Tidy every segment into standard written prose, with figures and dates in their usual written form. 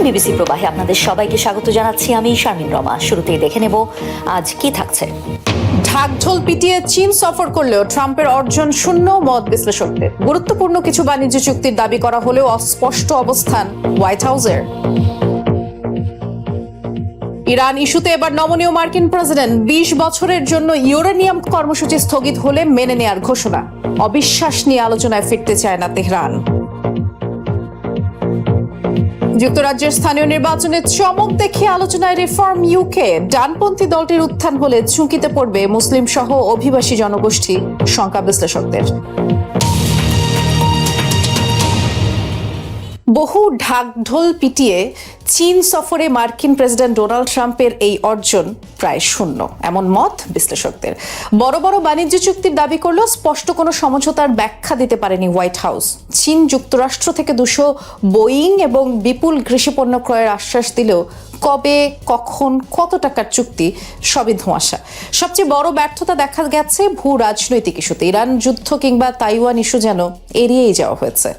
BBC প্রবাহে আপনাদের সবাইকে স্বাগত জানাচ্ছি। আমি শারমিন রমা। শুরুতেই দেখে নেব আজ কি থাকছে। ঢাকঢোল পিটিয়ে চীন সফর করলেও ট্রাম্পের অর্জন শূন্য মত বিশ্লেষকদের। গুরুত্বপূর্ণ কিছু বাণিজ্য চুক্তির দাবি করা হলেও অস্পষ্ট অবস্থান হোয়াইট হাউসের। ইরান ইস্যুতে এবার নমনীয় মার্কিন প্রেসিডেন্ট 20 বছরের জন্য ইউরেনিয়াম কর্মসূচি স্থগিত হলে মেনে নেয়ার ঘোষণা। অবিশ্বাস নিয়ে আলোচনায় ফিরতে চায় না তেহরান। যুক্তরাজ্যের স্থানীয় নির্বাচনে চমক দেখিয়ে আলোচনায় রিফর্ম ইউকে। ডানপন্থী দলটির উত্থান হলে ঝুঁকিতে পড়বে মুসলিম সহ অভিবাসী জনগোষ্ঠী, শঙ্কা বিশ্লেষকদের। বহু ঢাকঢোল পিটিয়ে চীন সফরে মার্কিন প্রেসিডেন্ট ডোনাল্ড ট্রাম্পের এই অর্জন প্রায় শূন্য, এমন মত বিশ্লেষকদের। বড় বড় বাণিজ্য চুক্তির দাবি করলেও স্পষ্ট কোনো সমঝোতার ব্যাখ্যা দিতে পারেনি হোয়াইট হাউস। চীন যুক্তরাষ্ট্র থেকে 200 বোয়িং এবং বিপুল কৃষিপণ্য ক্রয়ের আশ্বাস দিলেও কবে, কখন, কত টাকার চুক্তি সবই ধোঁয়াশা। সবচেয়ে বড় ব্যর্থতা দেখা গেছে ভূ রাজনৈতিক ইস্যুতে। ইরান যুদ্ধ কিংবা তাইওয়ান ইস্যু যেন এড়িয়েই যাওয়া হয়েছে।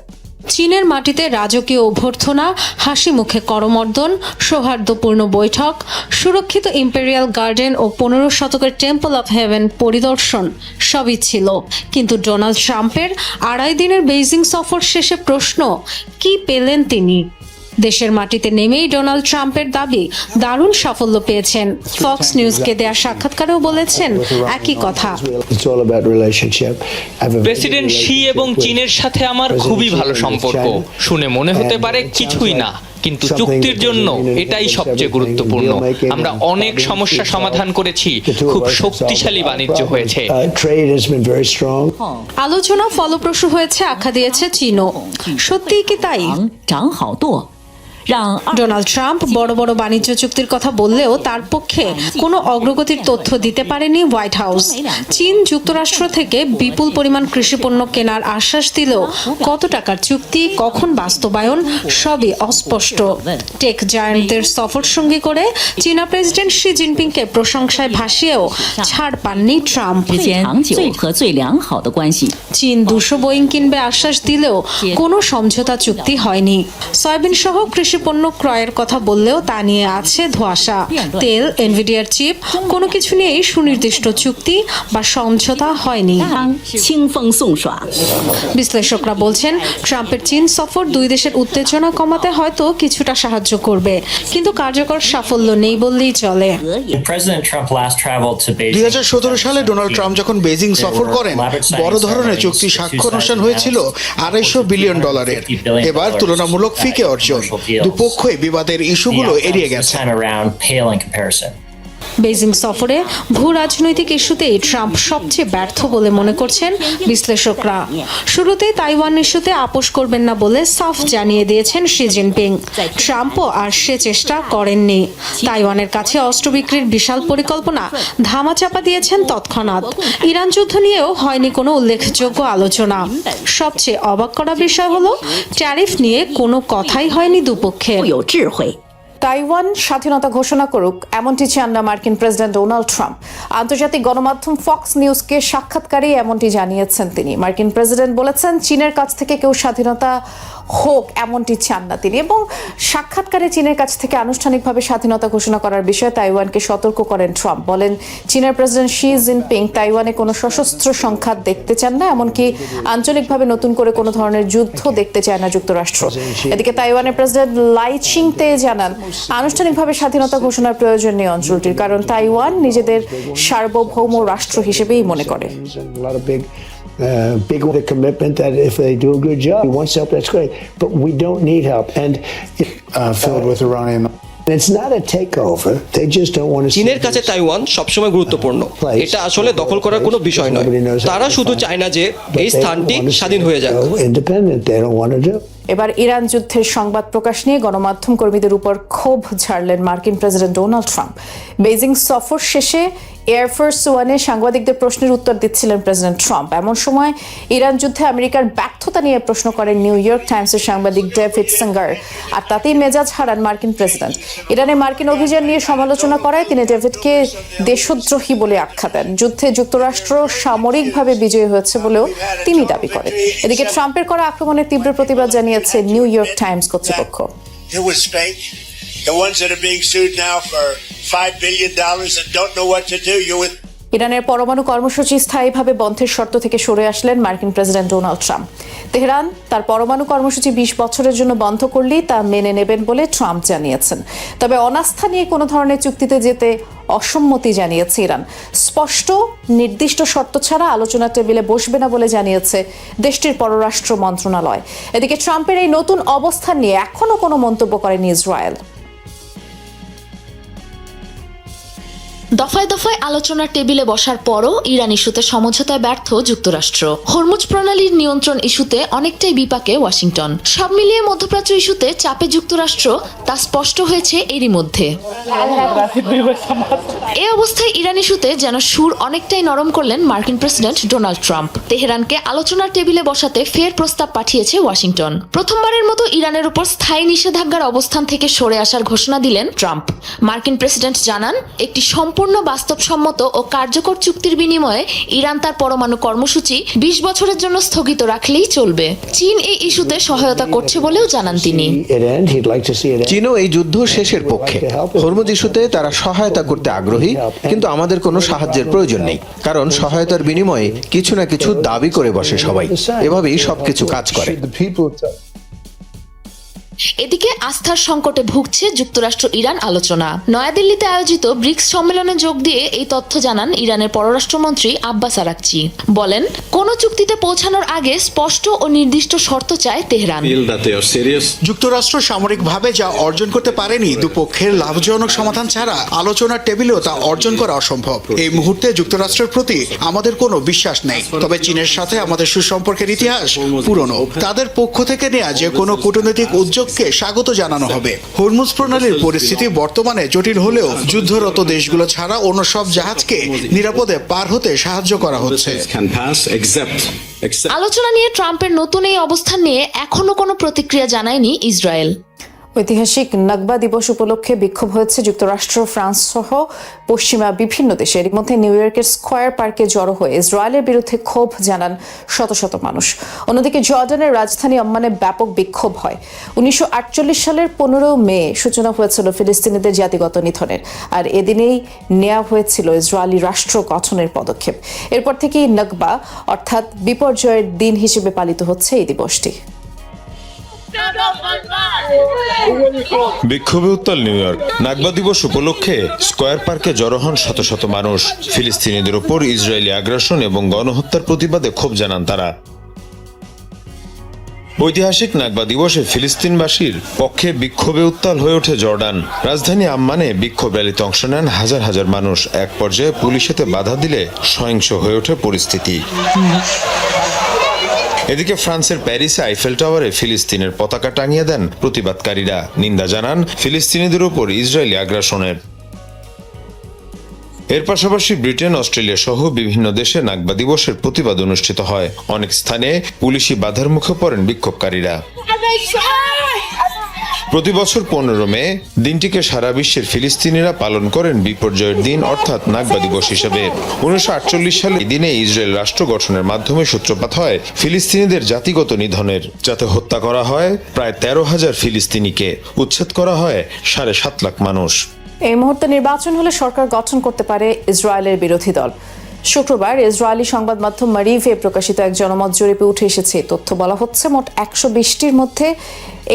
চীনের মাটিতে রাজকীয় অভ্যর্থনা, হাসি মুখে করমর্দন, সৌহার্দ্যপূর্ণ বৈঠক, সুরক্ষিত ইম্পেরিয়াল গার্ডেন ও 15 শতকের টেম্পল অফ হেভেন পরিদর্শন সবই ছিল। কিন্তু ডোনাল্ড ট্রাম্পের 2.5 দিনের বেইজিং সফর শেষে প্রশ্ন, কি পেলেন তিনি? দেশের মাটিতে নেমেই ডোনাল্ড ট্রাম্পের দাবি দারুণ সাফল্য পেয়েছেন। ফক্স নিউজকে দেয়া সাক্ষাৎকারেও বলেছেন একই কথা। প্রেসিডেন্ট শি এবং চীনের সাথে আমার খুবই ভালো সম্পর্ক। শুনে মনে হতে পারে কিছুই না, কিন্তু চুক্তির জন্য এটাই সবচেয়ে গুরুত্বপূর্ণ। আমরা অনেক সমস্যা সমাধান করেছি, খুব শক্তিশালী বাণিজ্য হয়েছে। আলোচনা ফলপ্রসূ হয়েছে আখ্যা দিয়েছে চীনও। সত্যিই কি তাই? ডোনাল্ড ট্রাম্প বড় বড় বাণিজ্য চুক্তির কথা বললেও তার পক্ষে কোনো অগ্রগতির তথ্য দিতে পারেনি হোয়াইট হাউস। চীন যুক্তরাষ্ট্র থেকে বিপুল পরিমাণ কৃষিপণ্য কেনার আশ্বাস দিলেও কত টাকার চুক্তি, কখন বাস্তবায়ন সবই অস্পষ্ট। টেক জায়ান্টদের সফর সঙ্গী করে চীনা প্রেসিডেন্ট শি জিনপিংকে প্রশংসায় ভাসিয়েও ছাড় পাননি ট্রাম্প। চীন 200 বোয়িং কিনবে আশ্বাস দিলেও কোনো সমঝোতা চুক্তি হয়নি। সয়াবিন সহ কৃষিপণ্য ক্রয়ের কথা বললেও তা নিয়ে আছে ধোঁয়াশা। তেল, এনভিডিয়ার চিপ, কোনো কিছু নিয়েই সুনির্দিষ্ট চুক্তি বা সমঝোতা হয়নি। বিশ্লেষকরা বলছেন ট্রাম্পের চীন সফর দুই দেশের উত্তেজনা কমাতে হয়তো কিছুটা সাহায্য করবে, কিন্তু কার্যকর সাফল্য নেই বললেই চলে। 2017 সালে ডোনাল্ড ট্রাম্প যখন বেজিং সফর করেন, বড় ধরনের চুক্তি স্বাক্ষর অনুষ্ঠান হয়েছিল $250 বিলিয়ন। এবার তুলনামূলক ফিকে অর্জন। দুপক্ষই বিবাদের ইস্যুগুলো এড়িয়ে গেছে। বেজিং সফরে ভূ রাজনৈতিক ইস্যুতেই ট্রাম্প সবচেয়ে ব্যর্থ বলে মনে করছেন বিশ্লেষকরা। শুরুতেই তাইওয়ান ইস্যুতে আপোষ করবেন না বলে সাফ জানিয়ে দিয়েছেন শি জিনপিং। ট্রাম্পও আর সে চেষ্টা করেননি। তাইওয়ানের কাছে অস্ত্র বিক্রির বিশাল পরিকল্পনা ধামাচাপা দিয়েছেন তৎক্ষণাৎ। ইরান যুদ্ধ নিয়েও হয়নি কোনো উল্লেখযোগ্য আলোচনা। সবচেয়ে অবাক করা বিষয় হলো ট্যারিফ নিয়ে কোনো কথাই হয়নি দুপক্ষের। তাইওয়ান স্বাধীনতা ঘোষণা করুক, এমনটি চান না মার্কিন প্রেসিডেন্ট ডোনাল্ড ট্রাম্প। আন্তর্জাতিক গণমাধ্যম ফক্স নিউজকে সাক্ষাৎকারে এমনটি জানিয়েছেন তিনি। মার্কিন প্রেসিডেন্ট বলেছেন চীনের কাছ থেকে কেউ স্বাধীনতা হোক এমনটি চান না তিনি, এবং সাক্ষাৎকারে চীনের কাছ থেকে আনুষ্ঠানিকভাবে স্বাধীনতা ঘোষণা করার বিষয়ে তাইওয়ানকে সতর্ক করেন ট্রাম্প। বলেন চীনের প্রেসিডেন্ট শি জিনপিং তাইওয়ানে কোনো সশস্ত্র সংঘাত দেখতে চান না, এমনকি আঞ্চলিকভাবে নতুন করে কোনো ধরনের যুদ্ধ দেখতে চায় না যুক্তরাষ্ট্র। এদিকে তাইওয়ানের প্রেসিডেন্ট লাই চিং-তে জানান আনুষ্ঠানিকভাবে স্বাধীনতা ঘোষণার প্রয়োজন নেই অঞ্চলটির, কারণ তাইওয়ান নিজেদের সার্বভৌম রাষ্ট্র হিসেবেই মনে করে। Big with the commitment that if they do a good job, he wants help, that's great. But we don't need help. And Filled with Iranian. it's not a takeover. They just don't want to. চীনের কাছে Taiwan সবসময় গুরুত্বপূর্ণ। এটা আসলে দখল করার কোনো বিষয় নয়। তারা শুধু চায় না যে এই স্থানটি স্বাধীন হয়ে যাক। Independent. They don't want to do. এবার ইরান যুদ্ধের সংবাদ প্রকাশ নিয়ে গণমাধ্যম কর্মীদের উপর ক্ষোভ ঝাড়লেন মার্কিন প্রেসিডেন্ট ডোনাল্ড ট্রাম্প। বেইজিং সফর শেষে এয়ারফোর্স ওয়ানে সাংবাদিকদের প্রশ্নের উত্তর দিচ্ছিলেন প্রেসিডেন্ট ট্রাম্প। এমন সময় ইরান যুদ্ধে আমেরিকার ব্যর্থতা নিয়ে প্রশ্ন করেন নিউ ইয়র্ক টাইমসের সাংবাদিক ডেভিড সিঙ্গার, আর তাতেই মেজাজ হারান মার্কিন প্রেসিডেন্ট। ইরানে মার্কিন অভিযান নিয়ে সমালোচনা করায় তিনি ডেভিডকে দেশদ্রোহী বলে আখ্যা দেন। যুদ্ধে যুক্তরাষ্ট্র সামরিকভাবে বিজয়ী হয়েছে বলেও তিনি দাবি করেন। এদিকে ট্রাম্পের করা আক্রমণের তীব্র প্রতিবাদ জানিয়েছে নিউ ইয়র্ক টাইমস কর্তৃপক্ষ। It was fake. The ones that are being sued now for $5 billion and don't know what to do, you're with ইরানের পরমাণু কর্মসূচি স্থায়ীভাবে বন্ধের শর্ত থেকে সরে আসলেন মার্কিন প্রেসিডেন্ট ডোনাল্ড ট্রাম্প। তেহরান তার পরমাণু কর্মসূচি 20 বছরের জন্য বন্ধ করলেই তা মেনে নেবেন বলে ট্রাম্প জানিয়েছেন। তবে অনাস্থা নিয়ে কোনো ধরনের চুক্তিতে যেতে অসম্মতি জানিয়েছে ইরান। স্পষ্ট নির্দিষ্ট শর্ত ছাড়া আলোচনার টেবিলে বসবে না বলে জানিয়েছে দেশটির পররাষ্ট্র মন্ত্রণালয়। এদিকে ট্রাম্পের এই নতুন অবস্থান নিয়ে এখনো কোনো মন্তব্য করেনি ইসরায়েল। দফায় দফায় আলোচনার টেবিলে বসার পরও ইরান ইস্যুতে সমঝোতায় ব্যর্থ যুক্তরাষ্ট্র। হরমুজ প্রণালীর নিয়ন্ত্রণ ইস্যুতে অনেকটাই বিপাকে ওয়াশিংটন। সব মিলিয়ে মধ্যপ্রাচ্য ইস্যুতে চাপে যুক্তরাষ্ট্র তা স্পষ্ট হয়েছে এরই মধ্যে। এই অবস্থায় ইরান ইস্যুতে যেন সুর অনেকটাই নরম করলেন মার্কিন প্রেসিডেন্ট ডোনাল্ড ট্রাম্প। তেহরানকে আলোচনার টেবিলে বসাতে ফের প্রস্তাব পাঠিয়েছে ওয়াশিংটন। প্রথমবারের মতো ইরানের উপর স্থায়ী নিষেধাজ্ঞার অবস্থান থেকে সরে আসার ঘোষণা দিলেন ট্রাম্প। মার্কিন প্রেসিডেন্ট জানান, একটি সম্পূর্ণ বাস্তবসম্মত ও কার্যকর চুক্তির বিনিময়ে ইরান তার পরমাণু কর্মসূচি 20 বছরের জন্য স্থগিত রাখলেই চলবে। চীন এই ইস্যুতে সহায়তা করছে বলেও জানান তিনি। চীনও এই যুদ্ধ শেষের পক্ষে। হরমুজ ইস্যুতে তারা সহায়তা করতে আগ্রহী, কিন্তু আমাদের কোনো সাহায্যের প্রয়োজন নেই, কারণ সহায়তার বিনিময়ে কিছু না কিছু দাবি করে বসে সবাই। এভাবেই সবকিছু কাজ করে। এদিকে আস্থার সংকটে ভুগছে যুক্তরাষ্ট্র ইরান আলোচনা। নয়াদিল্লিতে আয়োজিত ব্রিক্স সম্মেলনে যোগ দিয়ে এই তথ্য জানান ইরানের পররাষ্ট্রমন্ত্রী আব্বাস আরাকচি। বলেন, কোন চুক্তিতে পৌঁছানোর আগে স্পষ্ট ও নির্দিষ্ট শর্ত চায় তেহরান। যুক্তরাষ্ট্র সামরিকভাবে যা অর্জন করতে পারেনি, দুপক্ষের লাভজনক সমাধান ছাড়া আলোচনার টেবিলেও তা অর্জন করা অসম্ভব। এই মুহূর্তে যুক্তরাষ্ট্রের প্রতি আমাদের কোনো বিশ্বাস নেই। তবে চীনের সাথে আমাদের সুসম্পর্কের ইতিহাস পুরনো। তাদের পক্ষ থেকে নেওয়া যে কোনো কূটনৈতিক উদ্যোগকে স্বাগত জানানো হবে। হরমুজ প্রণালীর পরিস্থিতি বর্তমানে জটিল হলেও যুদ্ধরত দেশগুলো ছাড়া অন্য সব জাহাজকে নিরাপদে পার হতে সাহায্য করা হচ্ছে। আলোচনা নিয়ে ট্রাম্পের নতুন এই অবস্থান নিয়ে এখনো কোনো প্রতিক্রিয়া জানায়নি ইসরায়েল। ঐতিহাসিক নাকবা দিবস উপলক্ষে বিক্ষোভ হয়েছে যুক্তরাষ্ট্র, ফ্রান্স সহ পশ্চিমা বিভিন্ন দেশে। এর মধ্যে নিউ ইয়র্কের স্কয়ার পার্কে জড়ো হয়ে ইসরায়েলের বিরুদ্ধে ক্ষোভ জানান শত শত মানুষ। অন্যদিকে জর্ডানের রাজধানী আম্মানে ব্যাপক বিক্ষোভ হয়। 1948 সালের 15 মে সূচনা হয়েছিল ফিলিস্তিনিদের জাতিগত নিধনের, আর এদিনেই নেওয়া হয়েছিল ইসরায়েলি রাষ্ট্র গঠনের পদক্ষেপ। এরপর থেকেই নাকবা অর্থাৎ বিপর্যয়ের দিন হিসেবে পালিত হচ্ছে এই দিবসটি। বিক্ষোভে উত্তাল নিউ ইয়র্ক। নাকবা দিবস উপলক্ষে স্কয়ার পার্কে জড়ো হন শত শত মানুষ। ফিলিস্তিনিদের উপর ইসরায়েলি আগ্রাসন এবং গণহত্যার প্রতিবাদে ক্ষোভ জানান তারা। ঐতিহাসিক নাকবা দিবসে ফিলিস্তিনবাসীর পক্ষে বিক্ষোভে উত্তাল হয়ে ওঠে জর্ডান। রাজধানী আম্মানে বিক্ষোভ র্যালিতে অংশ নেন হাজার হাজার মানুষ। এক পর্যায়ে পুলিশেতে বাধা দিলে সহিংস হয়ে ওঠে পরিস্থিতি। এদিকে ফ্রান্সের প্যারিসে আইফেল টাওয়ারে ফিলিস্তিনের পতাকা টাঙিয়ে দেন প্রতিবাদকারীরা। নিন্দা জানান ফিলিস্তিনিদের উপর ইসরায়েলি আগ্রাসনের। এর পাশাপাশি ব্রিটেন, অস্ট্রেলিয়া সহ বিভিন্ন দেশে নাকবা দিবসের প্রতিবাদ অনুষ্ঠিত হয়। অনেক স্থানে পুলিশি বাধার মুখে পড়েন বিক্ষোভকারীরা। প্রতি বছর 15 মে দিনটিকে সারা বিশ্বের ফিলিস্তিনিরা পালন করেন বিপর্যয়ের দিন অর্থাৎ নাকবা দিবস হিসেবে। 1948 সালে এই দিনে ইসরায়েল রাষ্ট্র গঠনের মাধ্যমে সূত্রপাত হয় ফিলিস্তিনিদের জাতিগত নিধনের, যাতে হত্যা করা হয় প্রায় 13,000 ফিলিস্তিনিকে, উচ্ছেদ করা হয় 7.5 লাখ মানুষ। এই মুহূর্তে নির্বাচন হলে সরকার গঠন করতে পারে ইসরায়েলের বিরোধী দল। শুক্রবার ইসরায়েলি সংবাদ মাধ্যম মারিভে প্রকাশিত এক জনমত জরিপে উঠে এসেছে তথ্য। বলা হচ্ছে মোট 120টির মধ্যে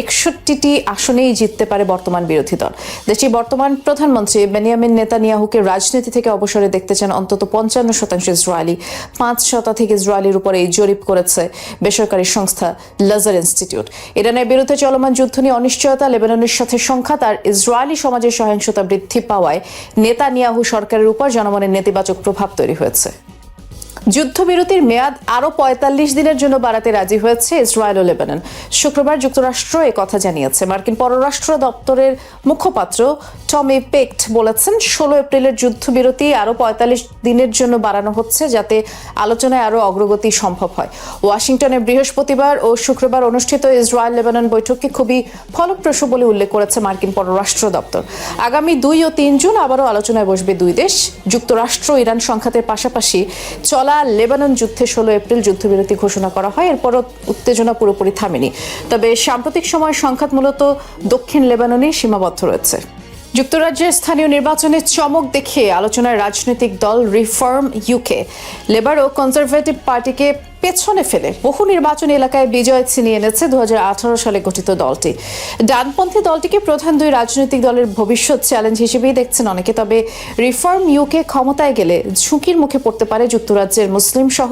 61টি আসনেই জিততে পারে বর্তমান বিরোধী দল। দেশটির বর্তমান প্রধানমন্ত্রী বেনিয়ামিন নেতানিয়াহুকে রাজনীতি থেকে অবসরে দেখতে চান অন্তত 55% ইসরায়েলি। 5% ইসরায়েলির উপরে এই জরিপ করেছে বেসরকারি সংস্থা লাজার ইনস্টিটিউট। ইরানের বিরুদ্ধে চলমান যুদ্ধ নিয়ে অনিশ্চয়তা, লেবাননের সাথে সংঘাত আর ইসরায়েলি সমাজের সহিংসতা বৃদ্ধি পাওয়ায় নেতানিয়াহু সরকারের উপর জনমনের নেতিবাচক প্রভাব তৈরি হয়েছে। যুদ্ধবিরতির মেয়াদ আরও 45 দিনের জন্য বাড়াতে রাজি হয়েছে ইসরায়েল ও লেবানন। শুক্রবার যুক্তরাষ্ট্র কথা জানিয়েছে। মার্কিন পররাষ্ট্র দপ্তরের মুখপাত্র টমি পেক্ট বলেছেন, 16 এপ্রিলের যুদ্ধবিরতি আরও 45 দিনের জন্য বাড়ানো হচ্ছে, যাতে আলোচনায় আরও অগ্রগতি সম্ভব হয়। ওয়াশিংটনে বৃহস্পতিবার ও শুক্রবার অনুষ্ঠিত ইসরায়েল লেবানন বৈঠককে খুবই ফলপ্রসূ বলে উল্লেখ করেছে মার্কিন পররাষ্ট্র দপ্তর। আগামী 2 ও 3 জুন আবারও আলোচনায় বসবে দুই দেশ। যুক্তরাষ্ট্র ইরান সংঘাতের পাশাপাশি চলা লেবানন যুদ্ধে 16 এপ্রিল যুদ্ধবিরতি ঘোষণা করা হয়। এরপরও উত্তেজনা পুরোপুরি থামেনি। তবে সাম্প্রতিক সময় সংঘাত মূলত দক্ষিণ লেবাননে সীমাবদ্ধ রয়েছে। যুক্তরাজ্যের স্থানীয় নির্বাচনে চমক দেখিয়ে আলোচনায় রাজনৈতিক দল রিফর্ম ইউকে লেবার ও কনজারভেটিভ পার্টিকে পেছনে ফেলে বহু নির্বাচনী এলাকায় বিজয় ছিনিয়ে এনেছে 2018 সালে গঠিত দলটি। ডানপন্থী দলটিকে প্রধান দুই রাজনৈতিক দলের ভবিষ্যৎ চ্যালেঞ্জ হিসেবেই দেখছেন অনেকে। তবে রিফর্ম ইউকে ক্ষমতায় গেলে ঝুঁকির মুখে পড়তে পারে যুক্তরাজ্যের মুসলিম সহ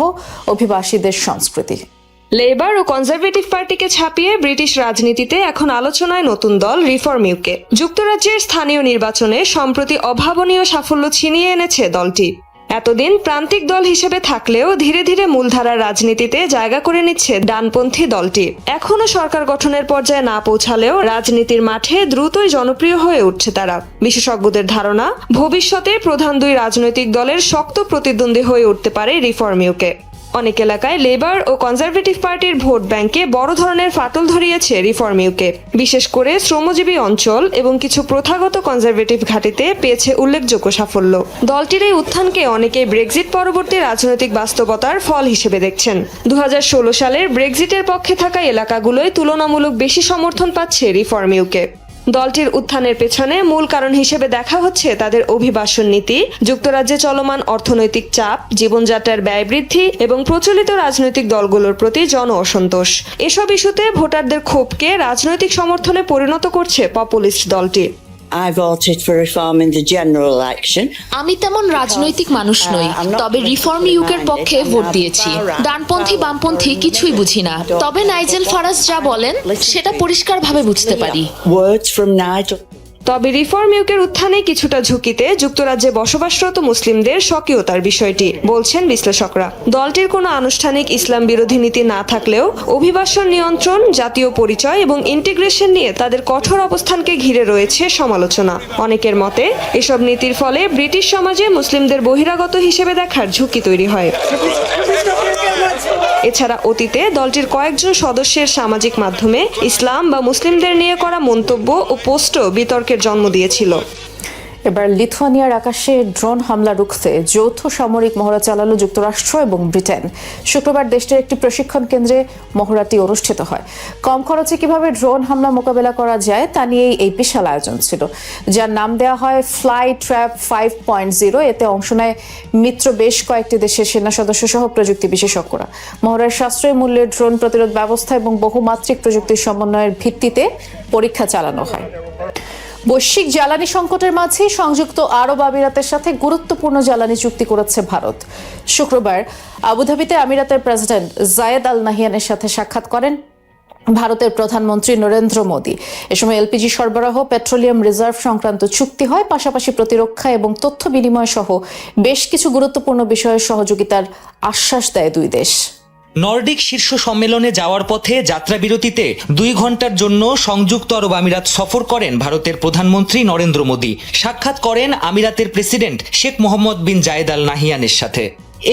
অভিবাসীদের সংস্কৃতি। লেবার ও কনজারভেটিভ পার্টিকে ছাপিয়ে ব্রিটিশ রাজনীতিতে এখন আলোচনায় নতুন দল রিফর্ম ইউকে। যুক্তরাজ্যের স্থানীয় নির্বাচনে সম্প্রতি অভাবনীয় সাফল্য ছিনিয়ে এনেছে দলটি। এতদিন প্রান্তিক দল হিসেবে থাকলেও ধীরে ধীরে মূলধারার রাজনীতিতে জায়গা করে নিচ্ছে ডানপন্থী দলটি। এখনো সরকার গঠনের পর্যায়ে না পৌঁছালেও রাজনীতির মাঠে দ্রুতই জনপ্রিয় হয়ে উঠছে তারা। বিশেষজ্ঞদের ধারণা, ভবিষ্যতে প্রধান দুই রাজনৈতিক দলের শক্ত প্রতিদ্বন্দ্বী হয়ে উঠতে পারে রিফর্ম ইউকে। অনেক এলাকায় লেবার ও কনজারভেটিভ পার্টির ভোট ব্যাংকে বড় ধরনের ফাটল ধরিয়েছে রিফর্ম ইউকে। বিশেষ করে শ্রমজীবী অঞ্চল এবং কিছু প্রথাগত কনজারভেটিভ ঘাঁটিতে পেয়েছে উল্লেখযোগ্য সাফল্য। দলটির এই উত্থানকে অনেকেই ব্রেক্সিট পরবর্তী রাজনৈতিক বাস্তবতার ফল হিসেবে দেখছেন। 2016 সালের ব্রেক্সিটের পক্ষে থাকা এলাকাগুলোয় তুলনামূলক বেশি সমর্থন পাচ্ছে রিফর্ম ইউকে। দলটির উত্থানের পেছনে মূল কারণ হিসেবে দেখা হচ্ছে তাদের অভিবাসন নীতি, যুক্তরাজ্যে চলমান অর্থনৈতিক চাপ, জীবনযাত্রার ব্যয় বৃদ্ধি এবং প্রচলিত রাজনৈতিক দলগুলোর প্রতি জন অসন্তোষ। এসব ইস্যুতে ভোটারদের ক্ষোভকে রাজনৈতিক সমর্থনে পরিণত করছে পপুলিস্ট দলটি। আমি তেমন রাজনৈতিক মানুষ নই, তবে রিফর্ম ইউকের পক্ষে ভোট দিয়েছি। ডানপন্থী বামপন্থী কিছুই বুঝি না, তবে নাইজেল ফারাজ যা বলেন সেটা পরিষ্কারভাবে বুঝতে পারি। তবে রিফর্ম ইউকের উত্থানে কিছুটা ঝুঁকিতে যুক্তরাজ্যে বসবাসরত মুসলিমদের স্বকীয়তার বিষয়টি, বলছেন বিশ্লেষকরা। দলটির কোনো আনুষ্ঠানিক ইসলাম বিরোধী নীতি না থাকলেও অভিবাসন নিয়ন্ত্রণ, জাতীয় পরিচয় এবং ইন্টিগ্রেশন নিয়ে তাদের কঠোর অবস্থানকে ঘিরে রয়েছে সমালোচনা। অনেকের মতে এসব নীতির ফলে ব্রিটিশ সমাজে মুসলিমদের বহিরাগত হিসেবে দেখার ঝুঁকি তৈরি হয়। এছাড়া অতীতে দলটির কয়েকজন সদস্যের সামাজিক মাধ্যমে ইসলাম বা মুসলিমদের নিয়ে করা মন্তব্য ও পোস্টও বিতর্কের জন্ম দিয়েছিল। এবার লিথুয়ানিয়ার আকাশে ড্রোন হামলা রুখতে যৌথ সামরিক মহড়া চালালো যুক্তরাষ্ট্র এবং ব্রিটেন। শুক্রবার দেশটির একটি প্রশিক্ষণ কেন্দ্রে মহড়াটি অনুষ্ঠিত হয়। কম খরচে কিভাবে ড্রোন হামলা মোকাবেলা করা যায় তা নিয়েই এই বিশাল আয়োজন ছিল, যার নাম দেওয়া হয় ফ্লাই ট্র্যাপ 5.0। এতে অংশ নেয় মিত্র বেশ কয়েকটি দেশের সেনা সদস্য সহ প্রযুক্তি বিশেষজ্ঞরা। মহড়ার সাশ্রয়ী মূল্যের ড্রোন প্রতিরোধ ব্যবস্থা এবং বহুমাত্রিক প্রযুক্তির সমন্বয়ের ভিত্তিতে পরীক্ষা চালানো হয়। বৈশ্বিক জ্বালানি সংকটের মাঝে সংযুক্ত আরব আমিরাতের সাথে গুরুত্বপূর্ণ জ্বালানি চুক্তি করেছে ভারত। শুক্রবার আবুধাবিতে আমিরাতের প্রেসিডেন্ট জায়েদ আল নাহিয়ানের সাথে সাক্ষাৎ করেন ভারতের প্রধানমন্ত্রী নরেন্দ্র মোদী। এ সময় এলপিজি সরবরাহ, পেট্রোলিয়াম রিজার্ভ সংক্রান্ত চুক্তি হয়। পাশাপাশি প্রতিরক্ষা এবং তথ্য বিনিময় সহ বেশ কিছু গুরুত্বপূর্ণ বিষয়ে সহযোগিতার আশ্বাস দেয় দুই দেশ। নর্ডিক শীর্ষ সম্মেলনে যাওয়ার পথে যাত্রাবিরতিতে 2 ঘন্টার জন্য সংযুক্ত আরব আমিরাত সফর করেন ভারতের প্রধানমন্ত্রী নরেন্দ্র মোদী। সাক্ষাৎ করেন আমিরাতের প্রেসিডেন্ট শেখ মোহাম্মদ বিন জায়েদ আল নাহিয়ানের সাথে।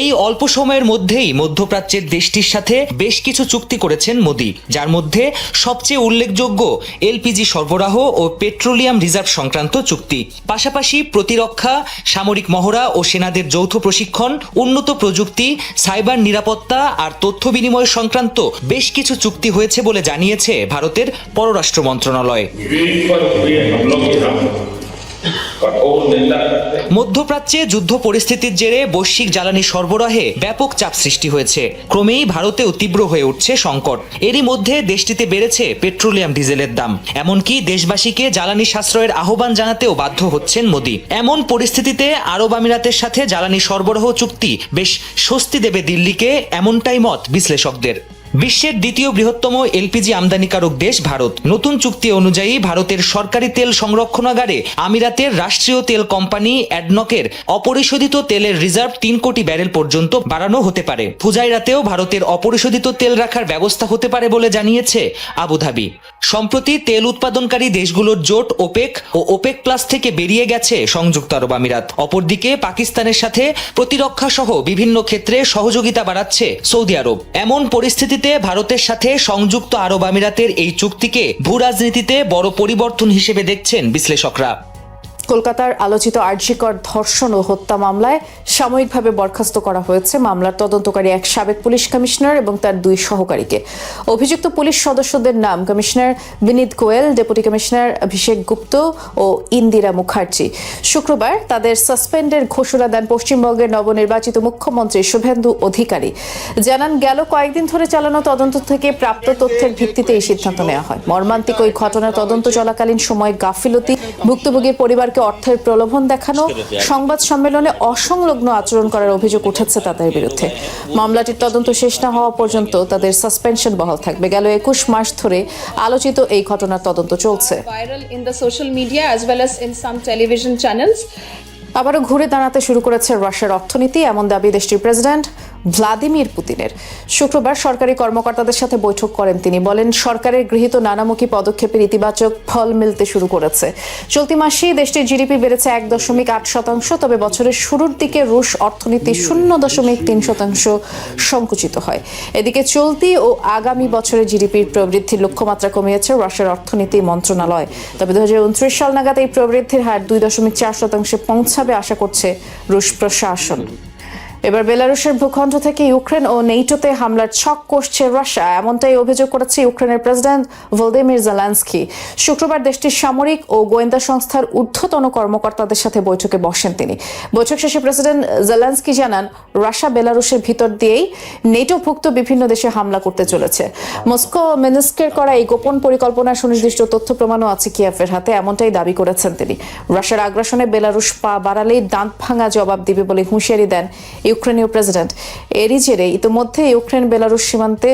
এই অল্প সময়ের মধ্যেই মধ্যপ্রাচ্যের দেশটির সাথে বেশ কিছু চুক্তি করেছেন মোদী, যার মধ্যে সবচেয়ে উল্লেখযোগ্য এলপিজি সরবরাহ ও পেট্রোলিয়াম রিজার্ভ সংক্রান্ত চুক্তি। পাশাপাশি প্রতিরক্ষা, সামরিক মহড়া ও সেনাদের যৌথ প্রশিক্ষণ, উন্নত প্রযুক্তি, সাইবার নিরাপত্তা আর তথ্য বিনিময় সংক্রান্ত বেশ কিছু চুক্তি হয়েছে বলে জানিয়েছে ভারতের পররাষ্ট্র মন্ত্রণালয়। মধ্যপ্রাচ্যে যুদ্ধ পরিস্থিতির জেরে বৈশ্বিক জ্বালানি সরবরাহে ব্যাপক চাপ সৃষ্টি হয়েছে। ক্রমেই ভারতেও তীব্র হয়ে উঠছে সংকট। এরই মধ্যে দেশটিতে বেড়েছে পেট্রোলিয়াম ডিজেলের দাম। এমনকি দেশবাসীকে জ্বালানি সাশ্রয়ের আহ্বান জানাতেও বাধ্য হচ্ছেন মোদী। এমন পরিস্থিতিতে আরব আমিরাতের সাথে জ্বালানি সরবরাহ চুক্তি বেশ স্বস্তি দেবে দিল্লিকে, এমনটাই মত বিশ্লেষকদের। বিশ্বের দ্বিতীয় বৃহত্তম এলপিজি আমদানিকারক দেশ ভারত। নতুন চুক্তি অনুযায়ী ভারতের সরকারি তেল সংরক্ষণাগারে আমিরাতের রাষ্ট্রীয় তেল কোম্পানি অ্যাডনকের অপরিশোধিত তেলের রিজার্ভ 3 কোটি ব্যারেল পর্যন্ত বাড়ানো হতে পারে। ফুজাইরাতেও ভারতের অপরিশোধিত তেল রাখার ব্যবস্থা হতে পারে বলে জানিয়েছে আবুধাবি। সম্প্রতি তেল উৎপাদনকারী দেশগুলোর জোট ওপেক ও ওপেক প্লাস থেকে বেরিয়ে গেছে সংযুক্ত আরব আমিরাত। অপরদিকে পাকিস্তানের সাথে প্রতিরক্ষা সহ বিভিন্ন ক্ষেত্রে সহযোগিতা বাড়াচ্ছে সৌদি আরব। এমন পরিস্থিতিতে ভারতের সাথে সংযুক্ত আরব আমিরাতের এই চুক্তিকে ভূরাজনীতিতে বড় পরিবর্তন হিসেবে দেখছেন বিশ্লেষকরা। কলকাতার আলোচিত আরজিকর ধর্ষণ ও হত্যা মামলায় সাময়িকভাবে বরখাস্ত করা হয়েছে মামলার তদন্তকারী এক সাবেক পুলিশ কমিশনার এবং তার 2 সহকারীকে। অভিযুক্ত পুলিশ সদস্যদের নাম কমিশনার বিনীত গোয়েল, ডেপুটি কমিশনার অভিষেক গুপ্ত ও ইন্দিরা মুখার্জি। শুক্রবার তাদের সাসপেন্ডের ঘোষণা দেন পশ্চিমবঙ্গের নবনির্বাচিত মুখ্যমন্ত্রী শুভেন্দু অধিকারী। জানান, গেল কয়েকদিন ধরে চালানো তদন্ত থেকে প্রাপ্ত তথ্যের ভিত্তিতে এই সিদ্ধান্ত নেওয়া হয়। মর্মান্তিক ওই ঘটনার তদন্ত চলাকালীন সময় গাফিলতি, ভুক্তভোগীর পরিবারকে অর্থের প্রলোভন দেখানো, সংবাদ সম্মেলনে অসংলগ্ন আচরণ করার অভিযোগ উঠেছে তাদের বিরুদ্ধে। মামলাটির তদন্ত শেষ না হওয়া পর্যন্ত তাদের সাসপেনশন বহাল থাকবে। গেল 21 মাস ধরে আলোচিত এই ঘটনার তদন্ত চলছে। Viral in the social media as well as in some television channels. আবারও ঘুরে দাঁড়াতে শুরু করেছে রাশিয়ার অর্থনীতি, এমন দাবি দেশটির প্রেসিডেন্ট ভ্লাদিমির পুতিনের। শুক্রবার সরকারি কর্মকর্তাদের সাথে বৈঠক করেন তিনি। বলেন, সরকারের গৃহীত নানামুখী পদক্ষেপের ইতিবাচক ফল মিলতে শুরু করেছে। চলতি মাসেই দেশটির জিডিপি বেড়েছে 1.8%, তবে বছরের শুরুর দিকে রুশ অর্থনীতি 0.3% সংকুচিত হয়। এদিকে চলতি ও আগামী বছরে জিডিপির প্রবৃদ্ধির লক্ষ্যমাত্রা কমিয়েছে রাশিয়ার অর্থনীতি মন্ত্রণালয়। তবে 2029 সাল নাগাদ এই প্রবৃদ্ধির হার 2.4% পৌঁছাবে আশা করছে রুশ প্রশাসন। এবার বেলারুশের ভূখণ্ড থেকে ইউক্রেন ও নেটোতে হামলার ছক কষছে রাশিয়া, এমনটাই অভিযোগ করেছে ইউক্রেনের প্রেসিডেন্ট ভলোদিমির জেলেনস্কি। শুক্রবার দেশটির সামরিক ও গোয়েন্দা সংস্থার ঊর্ধ্বতন কর্মকর্তাদের সাথে বৈঠকে বসেন তিনি। বৈঠক শেষে প্রেসিডেন্ট জেলেনস্কি জানান, রাশিয়া বেলারুশের ভিতর দিয়েই নেটোভুক্ত বিভিন্ন দেশে হামলা করতে চলেছে। মস্কো ও মিনস্কের করা এই গোপন পরিকল্পনার সুনির্দিষ্ট তথ্য প্রমাণও আছে কিয়েভের হাতে, এমনটাই দাবি করেছেন তিনি। রাশিয়ার আগ্রাসনে বেলারুশ পা বাড়ালেই দাঁত ভাঙা জবাব দিবে বলে হুঁশিয়ারি দেন ইউক্রেনীয় প্রেসিডেন্ট। এরই জেরে ইতিমধ্যে ইউক্রেন বেলারুশ সীমান্তে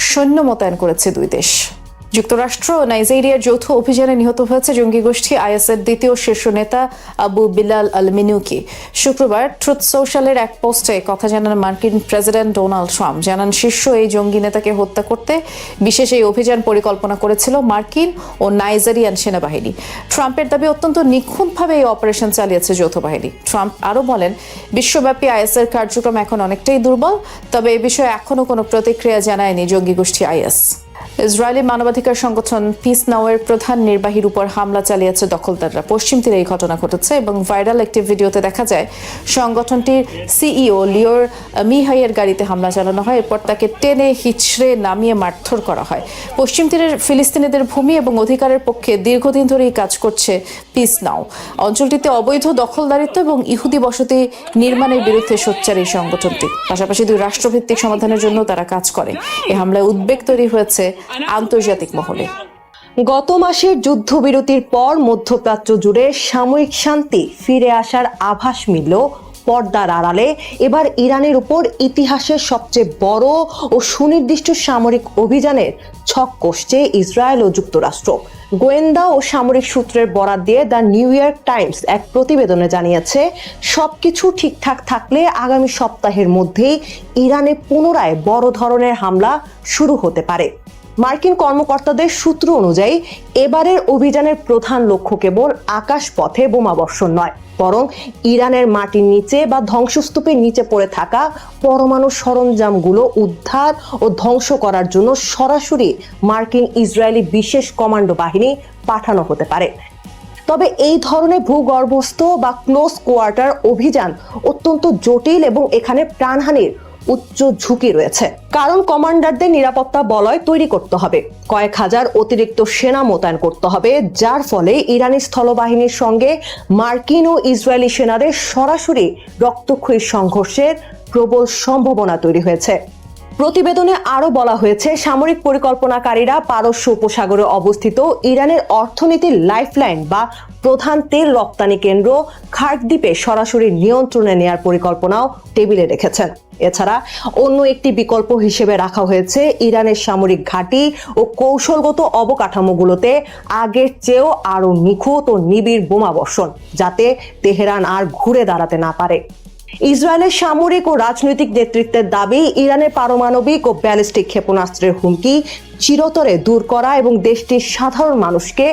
সৈন্য মোতায়েন করেছে 2 দেশ। যুক্তরাষ্ট্র ও নাইজেরিয়ার যৌথ অভিযানে নিহত হয়েছে জঙ্গি গোষ্ঠী আইএসের দ্বিতীয় শীর্ষ নেতা আবু বিলাল আল মিনুকি। শুক্রবার ট্রুথ সোশ্যালের এক পোস্টে কথা জানান মার্কিন প্রেসিডেন্ট ডোনাল্ড ট্রাম্প। জানান, শীর্ষ এই জঙ্গি নেতাকে হত্যা করতে বিশেষ এই অভিযান পরিকল্পনা করেছিল মার্কিন ও নাইজেরিয়ান সেনাবাহিনী। ট্রাম্পের দাবি, অত্যন্ত নিখুঁতভাবে এই অপারেশন চালিয়েছে যৌথ বাহিনী। ট্রাম্প আরও বলেন, বিশ্বব্যাপী আইএসের কার্যক্রম এখন অনেকটাই দুর্বল, তবে এ বিষয়ে এখনও কোনো প্রতিক্রিয়া জানায়নি জঙ্গি গোষ্ঠী আইএস। ইসরায়েলি মানবাধিকার সংগঠন পিস নাওয়ের প্রধান নির্বাহীর উপর হামলা চালিয়েছে দখলদাররা। পশ্চিম তীরে এই ঘটনা ঘটেছে এবং ভাইরাল একটি ভিডিওতে দেখা যায় সংগঠনটির সিইও লিওর মিহাইয়ের গাড়িতে হামলা চালানো হয়। এরপর তাকে টেনে হিচড়ে নামিয়ে মারধর করা হয়। পশ্চিম তীরের ফিলিস্তিনিদের ভূমি এবং অধিকারের পক্ষে দীর্ঘদিন ধরেই কাজ করছে পিস নাও। অঞ্চলটিতে অবৈধ দখলদারিত্ব এবং ইহুদি বসতি নির্মাণের বিরুদ্ধে সোচ্চার এই সংগঠনটি। পাশাপাশি 2 রাষ্ট্রভিত্তিক সমাধানের জন্য তারা কাজ করে। এই হামলায় উদ্বেগ তৈরি হয়েছে আন্তর্জাতিক মহলে। গত মাসের যুদ্ধবিরতির পর মধ্যপ্রাচ্য জুড়ে সাময়িক শান্তি ফিরে আসার আভাস মিলল পর্দার আড়ালে এবার ইরানের উপর ইতিহাসের সবচেয়ে বড় ও সুনির্দিষ্ট সামরিক অভিযানের ছক কষছে ইসরায়েল ও যুক্তরাষ্ট্র। গোয়েন্দা ও সামরিক সূত্রের বরাত দিয়ে দ্য নিউ ইয়র্ক টাইমস এক প্রতিবেদনে জানিয়েছে, সবকিছু ঠিকঠাক থাকলে আগামী সপ্তাহের মধ্যেই ইরানে পুনরায় বড় ধরনের হামলা শুরু হতে পারে। মার্কিন কর্মকর্তাদের সূত্র অনুযায়ী এবারের অভিযানের প্রধান লক্ষ্য কেবল আকাশপথে বোমাবর্ষণ নয়, বরং ইরানের মাটির নিচে বা ধ্বংসস্তূপের নিচে পড়ে থাকা পরমাণু সরঞ্জামগুলো উদ্ধার ও ধ্বংস করার জন্য সরাসরি মার্কিন ইসরায়েলি বিশেষ কমান্ডো বাহিনী পাঠানো হতে পারে। তবে এই ধরনের ভূগর্ভস্থ বা ক্লোজ কোয়ার্টার অভিযান অত্যন্ত জটিল এবং এখানে প্রাণহানির উচ্চ ঝুঁকি রয়েছে, কারণ কমান্ডারদের নিরাপত্তা বলয় তৈরি করতে হবে, কয়েক হাজার অতিরিক্ত সেনা মোতায়েন করতে হবে, যার ফলে ইরানি স্থলবাহিনীর সঙ্গে মার্কিন ও ইসরায়েলি সেনাদের সরাসরি রক্তক্ষয়ী সংঘর্ষের প্রবল সম্ভাবনা তৈরি হয়েছে। প্রতিবেদনে আরো বলা হয়েছে, সামরিক পরিকল্পনাকারীরা পারস্য উপসাগরে অবস্থিত ইরানের অর্থনীতির লাইফলাইন বা প্রধান তেল রপ্তানি কেন্দ্র খার্ক দ্বীপে সরাসরি নিয়ন্ত্রণে নেয়ার পরিকল্পনাও টেবিলে রেখেছেন। এছাড়া অন্য একটি বিকল্প হিসেবে রাখা হয়েছে ইরানের সামরিক ঘাঁটি ও কৌশলগত অবকাঠামোগুলোতে আগের চেয়েও আরো নিখুঁত ও নিবিড় বোমাবর্ষণ, যাতে তেহরান আর ঘুরে দাঁড়াতে না পারে। ইসরায়েলের সামরিক ও রাজনৈতিক নেতৃত্বের দাবি, ইরানের পারমাণবিক ও ব্যালিস্টিক ক্ষেপণাস্ত্রের হুমকি চিরতরে দূর করা এবং দেশটির সাধারণ মানুষকে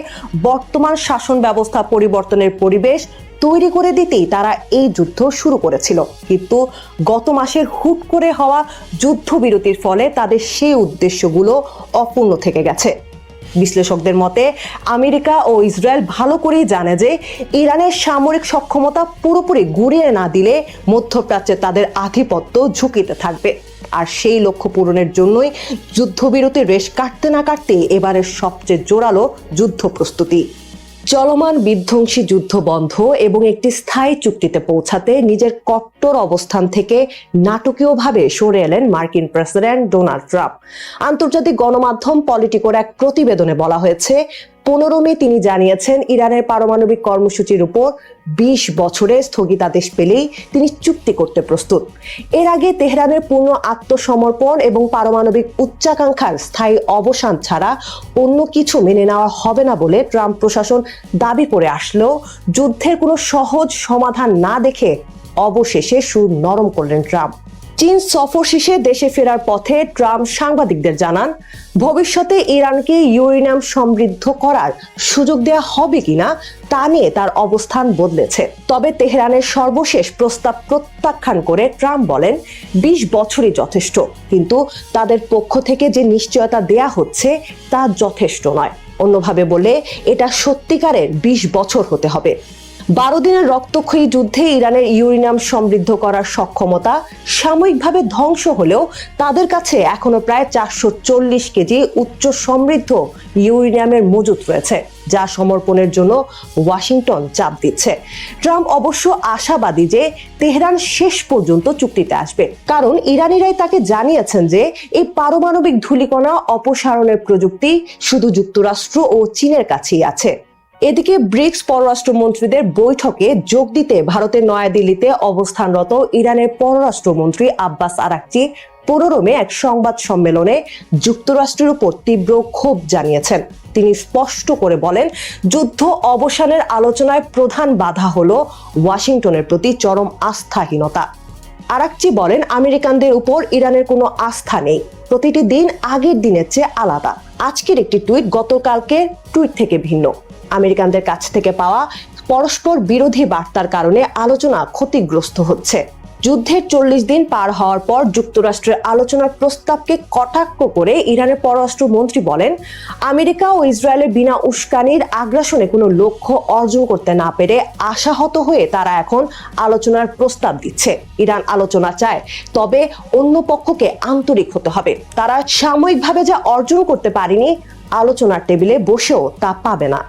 বর্তমান শাসন ব্যবস্থা পরিবর্তনের পরিবেশ তৈরি করে দিতেই তারা এই যুদ্ধ শুরু করেছিল। কিন্তু গত মাসের হুট করে হওয়া যুদ্ধবিরতির ফলে তাদের সেই উদ্দেশ্যগুলো অপূর্ণ থেকে গেছে। বিশ্লেষকদের মতে আমেরিকা ও ইসরায়েল ভালো করেই জানে যে ইরানের সামরিক সক্ষমতা পুরোপুরি গুঁড়িয়ে না দিলে মধ্যপ্রাচ্যে তাদের আধিপত্য ঝুঁকিতে থাকবে। আর সেই লক্ষ্য পূরণের জন্যই যুদ্ধবিরতির রেশ কাটতে না কাটতে এবারের সবচেয়ে জোরালো যুদ্ধ প্রস্তুতি। চলমান বিধ্বংসী যুদ্ধ বন্ধ এবং একটি স্থায়ী চুক্তিতে পৌঁছাতে নিজের কট্টর অবস্থান থেকে নাটকীয়ভাবে সরে এলেন মার্কিন প্রেসিডেন্ট ডোনাল্ড ট্রাম্প। আন্তর্জাতিক গণমাধ্যম পলিটিকোর এক প্রতিবেদনে বলা হয়েছে, 15 মে তিনি জানিয়েছেন ইরানের পারমাণবিক কর্মসূচির উপর 20 বছরের স্থগিতাদেশ পেলেই তিনি চুক্তি করতে প্রস্তুত। এর আগে তেহরানের পূর্ণ আত্মসমর্পণ এবং পারমাণবিক উচ্চাকাঙ্ক্ষার স্থায়ী অবসান ছাড়া অন্য কিছু মেনে নেওয়া হবে না বলে ট্রাম্প প্রশাসন দাবি করে আসলেও যুদ্ধের কোনো সহজ সমাধান না দেখে অবশেষে সুর নরম করলেন ট্রাম্প। চীন সফর শেষে দেশে ফেরার পথে ট্রাম্প সাংবাদিকদের জানান, ভবিষ্যতে ইরানকে ইউরেনিয়াম সমৃদ্ধ করার সুযোগ দেওয়া হবে কিনা তা নিয়ে তার অবস্থান বদলেছে। তবে তেহরানের সর্বশেষ প্রস্তাব প্রত্যাখ্যান করে ট্রাম্প বলেন, 20 বছরই যথেষ্ট, কিন্তু তাদের পক্ষ থেকে যে নিশ্চয়তা দেয়া হচ্ছে তা যথেষ্ট নয়। অন্যভাবে বলে এটা সত্যিকারের 20 বছর হতে হবে। 12 দিনের রক্তক্ষয়ী যুদ্ধে ইরানের ইউরেনিয়াম সমৃদ্ধ করার সক্ষমতা সাময়িকভাবে ধ্বংস হলেও তাদের কাছে এখনো প্রায় 440 কেজি উচ্চ সমৃদ্ধ ইউরেনিয়ামের মজুত রয়েছে, যা সমর্পণের জন্য ওয়াশিংটন চাপ দিচ্ছে। ট্রাম্প অবশ্য আশাবাদী যে তেহরান শেষ পর্যন্ত চুক্তিতে আসবে, কারণ ইরানিরাই তাকে জানিয়েছেন যে এই পারমাণবিক ধূলিকণা অপসারণের প্রযুক্তি শুধু যুক্তরাষ্ট্র ও চীনের কাছেই আছে। এদিকে ব্রিক্স পররাষ্ট্রমন্ত্রীদের বৈঠকে যোগ দিতে ভারতের নয়াদিল্লিতে অবস্থানরত ইরানের পররাষ্ট্রমন্ত্রী আব্বাস আরাকচি 15 মে এক সংবাদ সম্মেলনে যুক্তরাষ্ট্রের উপর তীব্র ক্ষোভ জানিয়েছেন। তিনি স্পষ্ট করে বলেন, যুদ্ধ অবসানের আলোচনায় প্রধান বাধা হলো ওয়াশিংটনের প্রতি চরম আস্থাহীনতা। আরাকচি বলেন, আমেরিকানদের উপর ইরানের কোনো আস্থা নেই, প্রতিটি দিন আগের দিনের চেয়ে আলাদা। আজকের একটি টুইট গতকালকের টুইট থেকে ভিন্ন। আমেরিকানদের কাছ থেকে পাওয়া পরস্পর বিরোধী বার্তার কারণে আলোচনা ক্ষতিগ্রস্ত হচ্ছে। যুদ্ধের 40 দিন পার হওয়ার পর যুক্তরাষ্ট্রের আলোচনার প্রস্তাবকে কটাক্ষ করে ইরানের পররাষ্ট্রমন্ত্রী বলেন, আমেরিকা ও ইসরায়েলের বিনা উস্কানির আগ্রাসনে কোনো লক্ষ্য অর্জন করতে না পেরে আশাহত হয়ে তারা এখন আলোচনার প্রস্তাব দিচ্ছে। ইরান আলোচনা চায়, তবে অন্য পক্ষকে আন্তরিক হতে হবে। তারা সাময়িকভাবে যা অর্জন করতে পারেনি, আলোচনার টেবিলে বসেও তা পাবে না।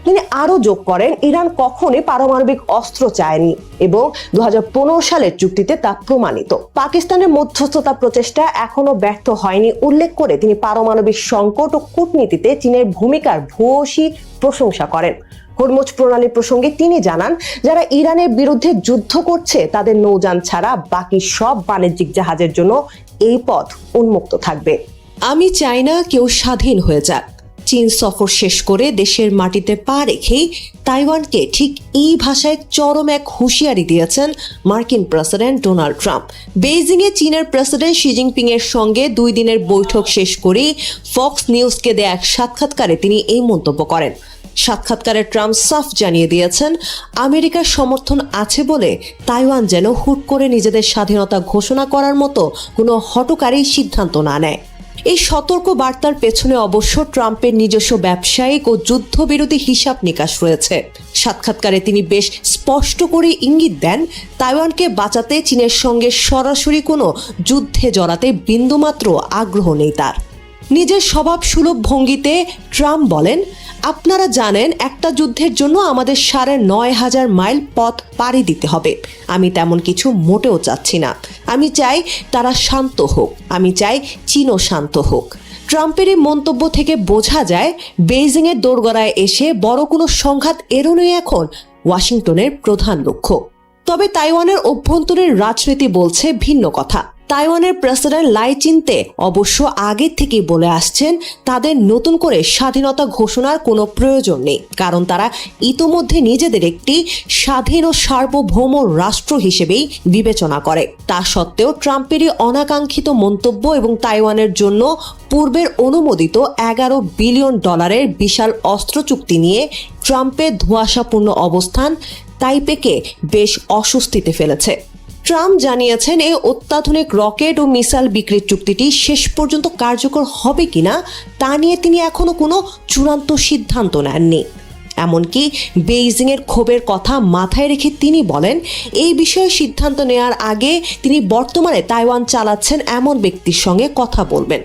তিনি আরো যোগ করেন, ইরান কখনোই পারমাণবিক অস্ত্র চায়নি এবং 2015 সালের চুক্তিতে তা প্রমাণিত। পাকিস্তানের মধ্যস্থতা প্রচেষ্টা এখনো ব্যর্থ হয়নি উল্লেখ করে তিনি পারমাণবিক সংকট ও কূটনীতিতে চীনের ভূমিকার ভূয়সী প্রশংসা করেন। হরমুজ প্রণালী প্রসঙ্গে তিনি জানান, যারা ইরানের বিরুদ্ধে যুদ্ধ করছে তাদের নৌযান ছাড়া বাকি সব বাণিজ্যিক জাহাজের জন্য এই পথ উন্মুক্ত থাকবে। আমি চাই না কেউ স্বাধীন হয়ে যাক। চীন সফর শেষ করে দেশের মাটিতে পা রেখেই তাইওয়ানকে ঠিক এই ভাষায় চরম এক হুঁশিয়ারি দিয়েছেন মার্কিন প্রেসিডেন্ট ডোনাল্ড ট্রাম্প। বেইজিংয়ে চীনের প্রেসিডেন্ট শি জিনপিং এর সঙ্গে 2 দিনের বৈঠক শেষ করেই ফক্স নিউজকে দেয়া এক সাক্ষাৎকারে তিনি এই মন্তব্য করেন। সাক্ষাৎকারে ট্রাম্প সাফ জানিয়ে দিয়েছেন, আমেরিকার সমর্থন আছে বলে তাইওয়ান যেন হুট করে নিজেদের স্বাধীনতা ঘোষণা করার মতো কোনো হঠকারী সিদ্ধান্ত না নেয়। এই সতর্ক বার্তার পেছনে অবশ্য ট্রাম্পের নিজস্ব ব্যবসায়িক ও যুদ্ধবিরোধী হিসাব নিকাশ রয়েছে। সাক্ষাৎকারে তিনি বেশ স্পষ্ট করে ইঙ্গিত দেন, তাইওয়ানকে বাঁচাতে চীনের সঙ্গে সরাসরি কোনো যুদ্ধে জড়াতে বিন্দুমাত্র আগ্রহ নেই তার। নিজের স্বভাবসুলভ ভঙ্গিতে ট্রাম্প বলেন, আপনারা জানেন একটা যুদ্ধের জন্য আমাদের 9,500 মাইল পথ পাড়ি দিতে হবে। আমি তেমন কিছু মোটেও চাচ্ছি না। আমি চাই তারা শান্ত হোক, আমি চাই চীনও শান্ত হোক। ট্রাম্পের এই মন্তব্য থেকে বোঝা যায়, বেইজিংয়ের দোরগোড়ায় এসে বড় কোনো সংঘাত এড়ানোই এখন ওয়াশিংটনের প্রধান লক্ষ্য। তবে তাইওয়ানের অভ্যন্তরীণ রাজনীতি বলছে ভিন্ন কথা। তাইওয়ানের প্রেসিডেন্ট লাই চিনতে অবশ্য আগে থেকেই বলে আসছেন, তাদের নতুন করে স্বাধীনতা ঘোষণার কোনো প্রয়োজন নেই, কারণ তারা ইতোমধ্যে নিজেদের একটি স্বাধীন ও সার্বভৌম রাষ্ট্র হিসেবেই বিবেচনা করে। তা সত্ত্বেও ট্রাম্পেরই অনাকাঙ্ক্ষিত মন্তব্য এবং তাইওয়ানের জন্য পূর্বের অনুমোদিত $11 বিলিয়ন বিশাল অস্ত্র চুক্তি নিয়ে ট্রাম্পের ধোঁয়াশাপূর্ণ অবস্থান তাইপেকে বেশ অস্বস্তিতে ফেলেছে। ট্রাম্প জানিয়েছেন এই অত্যাধুনিক রকেট ও মিসাইল বিক্রির চুক্তিটি শেষ পর্যন্ত কার্যকর হবে কিনা তা নিয়ে তিনি এখনো কোনো চূড়ান্ত সিদ্ধান্ত নেননি। এমনকি বেইজিংয়ের ক্ষোভের কথা মাথায় রেখে তিনি বলেন এই বিষয়ে সিদ্ধান্ত নেওয়ার আগে তিনি বর্তমানে তাইওয়ান চালাচ্ছেন এমন ব্যক্তির সঙ্গে কথা বলবেন।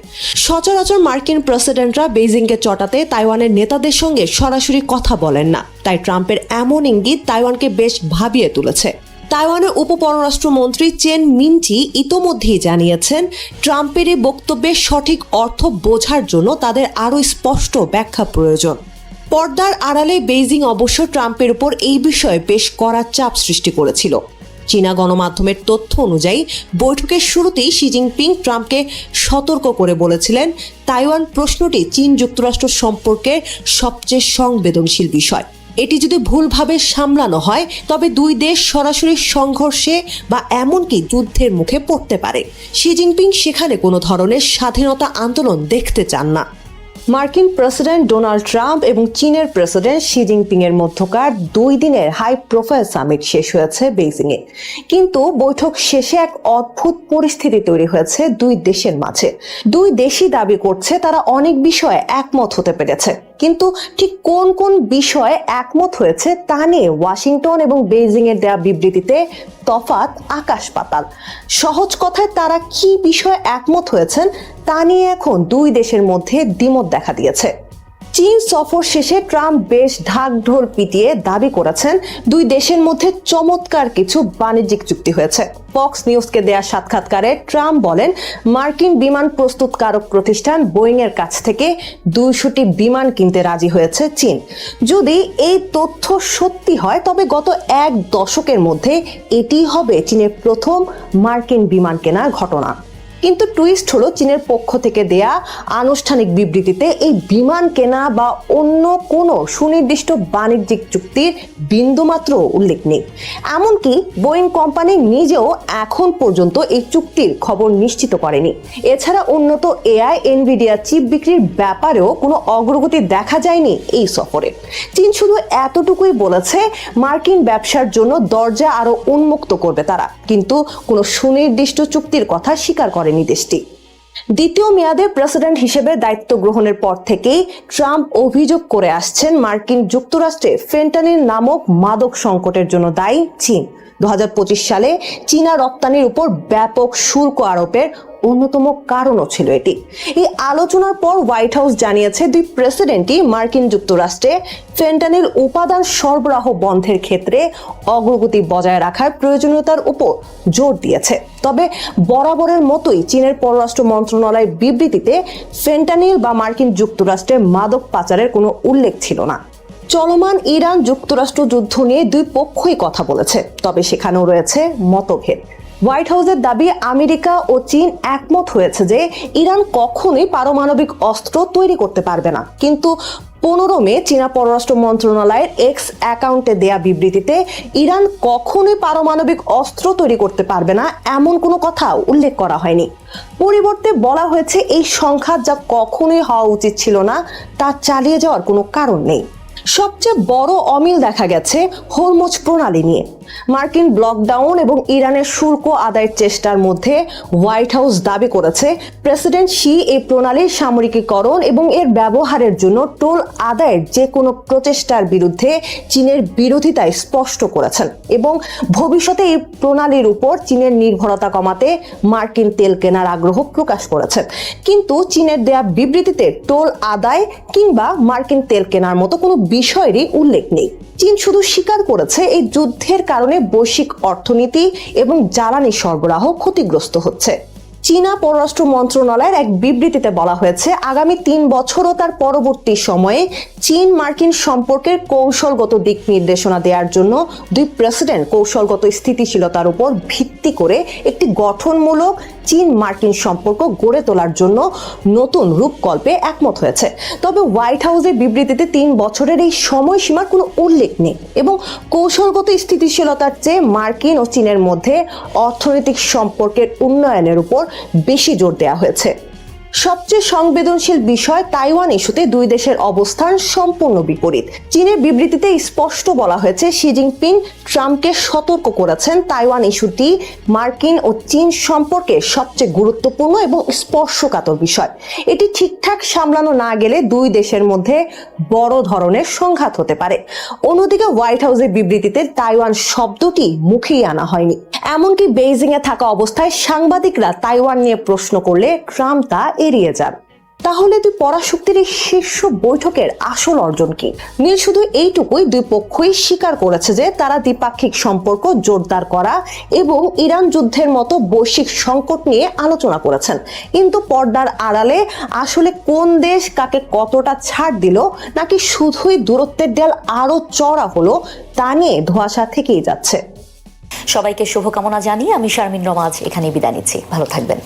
সচরাচর মার্কিন প্রেসিডেন্টরা বেইজিংকে চটাতে তাইওয়ানের নেতাদের সঙ্গে সরাসরি কথা বলেন না, তাই ট্রাম্পের এমন ইঙ্গিত তাইওয়ানকে বেশ ভাবিয়ে তুলেছে। তাইওয়ানের উপপররাষ্ট্রমন্ত্রী চেন মিনচি ইতোমধ্যেই জানিয়েছেন ট্রাম্পের এই বক্তব্যের সঠিক অর্থ বোঝার জন্য তাদের আরও স্পষ্ট ব্যাখ্যা প্রয়োজন। পর্দার আড়ালে বেইজিং অবশ্য ট্রাম্পের উপর এই বিষয়ে বেশ কড়া চাপ সৃষ্টি করেছিল। চীনা গণমাধ্যমের তথ্য অনুযায়ী বৈঠকের শুরুতেই শি জিনপিং ট্রাম্পকে সতর্ক করে বলেছিলেন তাইওয়ান প্রশ্নটি চীন যুক্তরাষ্ট্র সম্পর্কের সবচেয়ে সংবেদনশীল বিষয়। এটি যদি ভুলভাবে সামলানো হয় তবে দুই দেশ সরাসরি সংঘর্ষে বা এমনকি যুদ্ধের মুখে পড়তে পারে। শি জিনপিং সেখানে কোনো ধরনের স্বাধীনতা আন্দোলন দেখতে চান না। মার্কিন প্রেসিডেন্ট ডোনাল্ড ট্রাম্প এবং চীনের প্রেসিডেন্ট শি জিনপিং এর মধ্যকার 2 দিনের হাই প্রোফাইল সামিট শেষ হয়েছে বেইজিংয়ে, কিন্তু বৈঠক শেষে এক অদ্ভুত পরিস্থিতি তৈরি হয়েছে দুই দেশের মাঝে। দুই দেশই দাবি করছে তারা অনেক বিষয়ে একমত হতে পেরেছে, কিন্তু ঠিক কোন কোন বিষয়ে একমত হয়েছে তা নিয়ে ওয়াশিংটন এবং বেইজিং এর দেওয়া বিবৃতিতে তফাৎ আকাশ পাতাল। সহজ কথায় তারা কি বিষয়ে একমত হয়েছেন তা নিয়ে এখন দুই দেশের মধ্যে দ্বিমত দেখা দিয়েছে। চীন সফর শেষে ট্রাম্প বেশ ঢাকঢোল পিটিয়ে দাবি করেছেন দুই দেশের মধ্যে চমৎকার কিছু বাণিজ্যিক চুক্তি হয়েছে। ফক্স নিউজকে দেয়া সাক্ষাৎকারে ট্রাম্প বলেন মার্কিন বিমান প্রস্তুতকারক প্রতিষ্ঠান বোয়িং এর কাছ থেকে 200টি বিমান কিনতে রাজি হয়েছে চীন। যদি এই তথ্য সত্যি হয় তবে গত 1 দশকের মধ্যে এটি হবে চীনের প্রথম মার্কিন বিমান কেনার ঘটনা। কিন্তু টুইস্ট হলো চীনের পক্ষ থেকে দেয়া আনুষ্ঠানিক বিবৃতিতে এই বিমান কেনা বা অন্য কোনো সুনির্দিষ্ট বাণিজ্যিক চুক্তির বিন্দুমাত্র উল্লেখ নেই। এমনকি বোয়িং কোম্পানি নিজেও এখন পর্যন্ত এই চুক্তির খবর নিশ্চিত করেনি। এছাড়া উন্নত এআই এনভিডিয়া চিপ বিক্রির ব্যাপারেও কোনো অগ্রগতি দেখা যায়নি এই সফরে। চীন শুধু এতটুকুই বলেছে মার্কিন ব্যবসার জন্য দরজা আরো উন্মুক্ত করবে তারা, কিন্তু কোনো সুনির্দিষ্ট চুক্তির কথা স্বীকার করেনি দেশটি। দ্বিতীয় মেয়াদে প্রেসিডেন্ট হিসেবে দায়িত্ব গ্রহণের পর থেকেই ট্রাম্প অভিযোগ করে আসছেন মার্কিন যুক্তরাষ্ট্রে ফেন্টানিল নামক মাদক সংকটের জন্য দায়ী চীন। 2025 সালে চীনা রপ্তানির উপর ব্যাপক শুল্ক আরোপের অন্যতম কারণও ছিল এটি। এই আলোচনার পর হোয়াইট হাউস জানিয়েছে দুই প্রেসিডেন্টই মার্কিন যুক্তরাষ্ট্রে ফেন্টানিল উপাদান সরবরাহ বন্ধের ক্ষেত্রে অগ্রগতি বজায় রাখার প্রয়োজনীয়তার উপর জোর দিয়েছে। তবে বরাবরের মতোই চীনের পররাষ্ট্র মন্ত্রণালয়ের বিবৃতিতে ফেন্টানিল বা মার্কিন যুক্তরাষ্ট্রে মাদক পাচারের কোনো উল্লেখ ছিল না। চলমান ইরান যুক্তরাষ্ট্র যুদ্ধ নিয়ে দুই পক্ষই কথা বলেছে, তবে সেখানেও রয়েছে মতভেদ। হোয়াইট হাউসের দাবি আমেরিকা ও চীন একমত হয়েছে যে ইরান কখনোই পারমাণবিক অস্ত্র তৈরি করতে পারবে না, কিন্তু 15 মে চীনা পররাষ্ট্র মন্ত্রণালয়ের এক্স অ্যাকাউন্টে দেয়া বিবৃতিতে ইরান কখনোই পারমাণবিক অস্ত্র তৈরি করতে পারবে না এমন কোনো কথা উল্লেখ করা হয়নি। পরিবর্তে বলা হয়েছে এই সংখ্যা যা কখনোই হওয়া উচিত ছিল না তা চালিয়ে যাওয়ার কোনো কারণ নেই। সবচেয়ে বড় অমিল দেখা গেছে হরমুজ প্রণালী নিয়ে। মার্কিন লকডাউন এবং ইরানের শুল্ক আদায়ের চেষ্টার মধ্যে হোয়াইট হাউস দাবি করেছে প্রেসিডেন্ট শি এই প্রণালীর সামরিকীকরণ এবং এর ব্যবহারের জন্য টোল আদায়ের যে কোনো প্রচেষ্টার বিরুদ্ধে চীনের বিরোধিতায় স্পষ্ট করেছেন এবং ভবিষ্যতে এই প্রণালীর উপর চীনের নির্ভরতা কমাতে মার্কিন তেল কেনার আগ্রহ প্রকাশ করেছেন। কিন্তু চীনের দেয়া বিবৃতিতে টোল আদায় কিংবা মার্কিন তেল কেনার মতো কোনো বিষয়েরই উল্লেখ নেই। চীন শুধু স্বীকার করেছে এই যুদ্ধের কারণে বৈশ্বিক অর্থনীতি এবং জ্বালানি সরবরাহ ক্ষতিগ্রস্ত হচ্ছে। চীনা পররাষ্ট্র মন্ত্রণালয়ের এক বিবৃতিতে বলা হয়েছে আগামী 3 বছর ও তার পরবর্তী সময়ে চীন মার্কিন সম্পর্কের কৌশলগত দিক নির্দেশনা দেওয়ার জন্য দুই প্রেসিডেন্ট কৌশলগত স্থিতিশীলতার উপর ভিত্তি করে একটি গঠনমূলক চীন মার্কিন সম্পর্ক গড়ে তোলার জন্য নতুন রূপকল্পে একমত হয়েছে। তবে হোয়াইট হাউসের বিবৃতিতে 3 বছরের এই সময়সীমার কোনো উল্লেখ নেই এবং কৌশলগত স্থিতিশীলতার চেয়ে মার্কিন ও চীনের মধ্যে অর্থনৈতিক সম্পর্কের উন্নয়নের উপর বেশি জোর দেওয়া হয়েছে। সবচেয়ে সংবেদনশীল বিষয় তাইওয়ান ইস্যুতে দুই দেশের অবস্থান সম্পূর্ণ বিপরীত। চীনের বিবৃতিতে স্পষ্ট বলা হয়েছে শি জিনপিং ট্রাম্পকে সতর্ক করেছেন তাইওয়ান ইস্যুটি মার্কিন ও চীন সম্পর্কে সবচেয়ে গুরুত্বপূর্ণ এবং স্পর্শকাতর বিষয়। এটি ঠিকঠাক সামলানো না গেলে দুই দেশের মধ্যে বড় ধরনের সংঘাত হতে পারে। অন্যদিকে হোয়াইট হাউসের বিবৃতিতে তাইওয়ান শব্দটি মুখেই আনা হয়নি। এমনকি বেইজিং এ থাকা অবস্থায় সাংবাদিকরা তাইওয়ান নিয়ে প্রশ্ন করলে ট্রাম্প তা এড়িয়ে যান। তাহলে দুই পরাশক্তির এই শীর্ষ বৈঠকের আসল অর্জন কি? মিল শুধু এইটুকুই, দুই পক্ষই স্বীকার করেছে যে তারা দ্বিপাক্ষিক সম্পর্ক জোরদার করা এবং ইরান যুদ্ধের মতো বৈশ্বিক সংকট নিয়ে আলোচনা করেছেন। কিন্তু পর্দার আড়ালে আসলে কোন দেশ কাকে কতটা ছাড় দিল, নাকি শুধুই দূরত্বের দেয়াল আরো চড়া হলো, তা নিয়ে ধোঁয়াশা থেকেই যাচ্ছে। সবাইকে শুভকামনা জানিয়ে আমি শারমিন রমা আজ এখানেই বিদায় নিচ্ছি। ভালো থাকবেন।